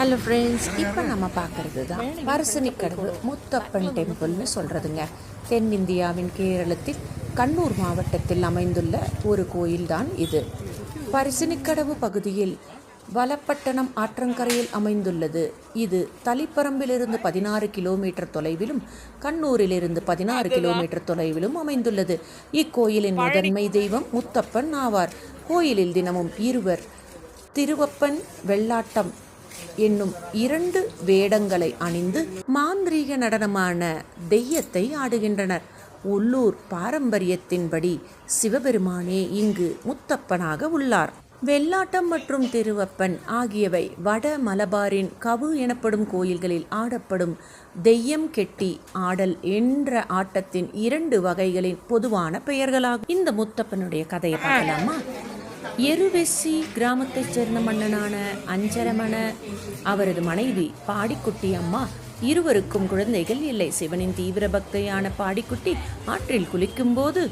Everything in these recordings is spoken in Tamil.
ஹலோ ஃப்ரெண்ட்ஸ், இப்போ நம்ம பார்க்குறது தான் பரிசனிக்கடவு முத்தப்பன் டெம்பிள்னு சொல்கிறதுங்க. தென்னிந்தியாவின் கேரளத்தில் கண்ணூர் மாவட்டத்தில் அமைந்துள்ள ஒரு கோயில்தான் இது. பரிசனிக்கடவு பகுதியில் வலப்பட்டணம் ஆற்றங்கரையில் அமைந்துள்ளது. இது தளிப்பரம்பிலிருந்து 16 கிலோமீட்டர் தொலைவிலும் கண்ணூரிலிருந்து 16 கிலோமீட்டர் தொலைவிலும் அமைந்துள்ளது. இக்கோயிலின் முதன்மை தெய்வம் முத்தப்பன் ஆவார். கோயிலில் தினமும் இருவர் திருவப்பன் வெள்ளாட்டம் என்னும் 2 வேடங்களை அணிந்து மாந்திரீக நடனமான தெய்யத்தை ஆடுகின்றனர். உள்ளூர் பாரம்பரியத்தின்படி சிவபெருமானே இங்கு முத்தப்பனாக உள்ளார். வெள்ளாட்டம் மற்றும் திருவப்பன் ஆகியவை வட மலபாரின் கவு எனப்படும் கோயில்களில் ஆடப்படும் தெய்யம் கெட்டி ஆடல் என்ற ஆட்டத்தின் 2 வகைகளின் பொதுவான பெயர்களாகும். இந்த முத்தப்பனுடைய கதையை பார்க்கலாமா? எருவெஸ்ஸி கிராமத்தைச் சேர்ந்த மன்னனான அஞ்சரமண அவரது மனைவி பாடிக்குட்டி அம்மா இருவருக்கும் குழந்தைகள் இல்லை. சிவனின் தீவிர பக்தையான பாடிக்குட்டி ஆற்றில் குளிக்கும்போது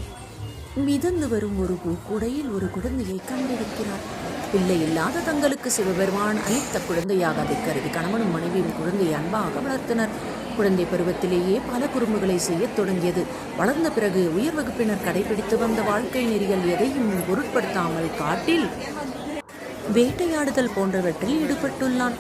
மிதந்து வரும் ஒரு பூக்குடையில் ஒரு குழந்தையை கண்டிருக்கிறார். பிள்ளை இல்லாத தங்களுக்கு சிவபெருமான் அளித்த குழந்தையாக அதை கருதி கணவனும் மனைவியும் குழந்தையை அன்பாக வளர்த்தனர். குழந்தை பருவத்திலேயே பல குறும்புகளை செய்யத் தொடங்கியது. வளர்ந்த பிறகு உயர் வகுப்பினர் கடைபிடித்து வந்த வாழ்க்கை நெறிகள் எதையும் பொருட்படுத்தாமல் காட்டில் வேட்டையாடுதல் போன்றவற்றில் ஈடுபட்டுள்ளான்.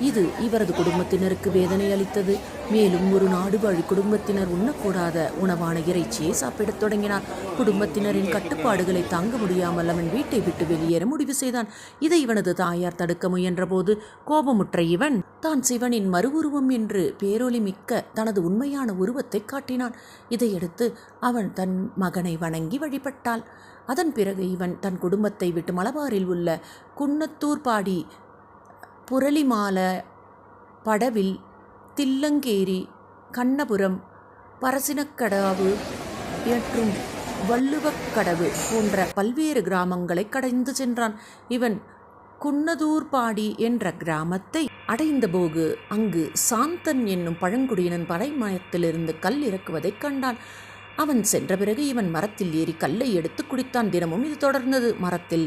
இது இவரது குடும்பத்தினருக்கு வேதனை அளித்தது. மேலும் ஒரு நாடு வழி குடும்பத்தினர் உண்ணக்கூடாத உணவான இறைச்சியை சாப்பிடத் தொடங்கினார். குடும்பத்தினரின் கட்டுப்பாடுகளை தாங்க முடியாமல் அவன் வீட்டை விட்டு வெளியேற முடிவு செய்தான். இதை இவனது தாயார் தடுக்க முயன்றபோது கோபமுற்ற இவன் தான் சிவனின் மறு உருவம் என்று பேரொளி மிக்க தனது உண்மையான உருவத்தை காட்டினான். இதையடுத்து அவன் தன் மகனை வணங்கி வழிபட்டாள். அதன் பிறகு இவன் தன் குடும்பத்தை விட்டு மலபாரில் உள்ள குன்னத்தூர்பாடி, புரளிமால, படவில், தில்லங்கேரி, கண்ணபுரம், பரசினக்கடாவு மற்றும் வள்ளுவக்கடவு போன்ற பல்வேறு கிராமங்களை கடந்து சென்றான். இவன் குன்னதூர்பாடி என்ற கிராமத்தை அடைந்தபோது அங்கு சாந்தன் என்னும் பழங்குடியினன் பனைமரத்திலிருந்து கல் இறக்குவதைக் கண்டான். அவன் சென்ற பிறகு இவன் மரத்தில் ஏறி கல்லை எடுத்து குடித்தான். தினமும் இது தொடர்ந்தது. மரத்தில்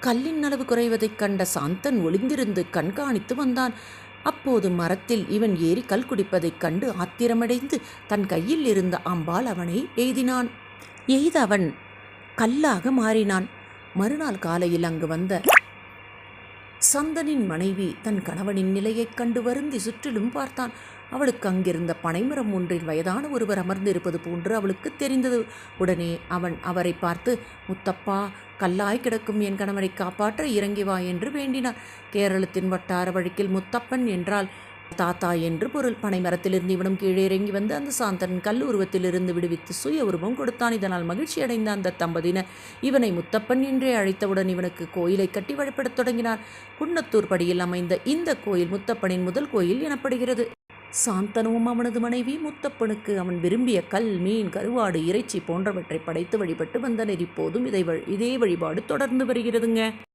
கல்லின் அளவு குறைவதைக் கண்ட சாந்தன் ஒளிந்திருந்து கண்காணித்து வந்தான். அப்போது மரத்தில் இவன் ஏறி கல் குடிப்பதைக் கண்டு ஆத்திரமடைந்து தன் கையில் இருந்த அம்பால் அவனை எய்த அவன் கல்லாக மாறினான். மறுநாள் காலையில் அங்கு வந்த சந்தனின் மனைவி தன் கணவனின் நிலையைக் கண்டு வருந்தி சுற்றிலும் பார்த்தான். அவளுக்கு அங்கிருந்த பனைமரம் ஒன்றில் வயதான ஒருவர் அமர்ந்திருப்பது போன்று அவளுக்கு தெரிந்தது. உடனே அவன் அவரை பார்த்து, முத்தப்பா, கல்லாய் கிடக்கும் என் கணவனை காப்பாற்ற இறங்கி வா என்று வேண்டினான். கேரளத்தின் வட்டார வழக்கில் முத்தப்பன் என்றால் தாத்தா என்று பொருள். பனைமரத்திலிருந்து இவனும் கீழே இறங்கி வந்து அந்த சாந்தன் கல் உருவத்திலிருந்து விடுவித்து சுய உருவம் கொடுத்தான். இதனால் மகிழ்ச்சி அடைந்த அந்த தம்பதியினர் இவனை முத்தப்பன் என்றே அழைத்தவுடன் இவனுக்கு கோயிலை கட்டி வழிபடத் தொடங்கினார். குன்னத்தூர் படியில் அமைந்த இந்த கோயில் முத்தப்பனின் முதல் கோயில் எனப்படுகிறது. சாந்தனும் அவனது மனைவி முத்தப்பனுக்கு அவன் விரும்பிய கல், மீன், கருவாடு, இறைச்சி போன்றவற்றை படைத்து வழிபட்டு வந்தனர். இப்போதும் இதே வழிபாடு தொடர்ந்து வருகிறதுங்க.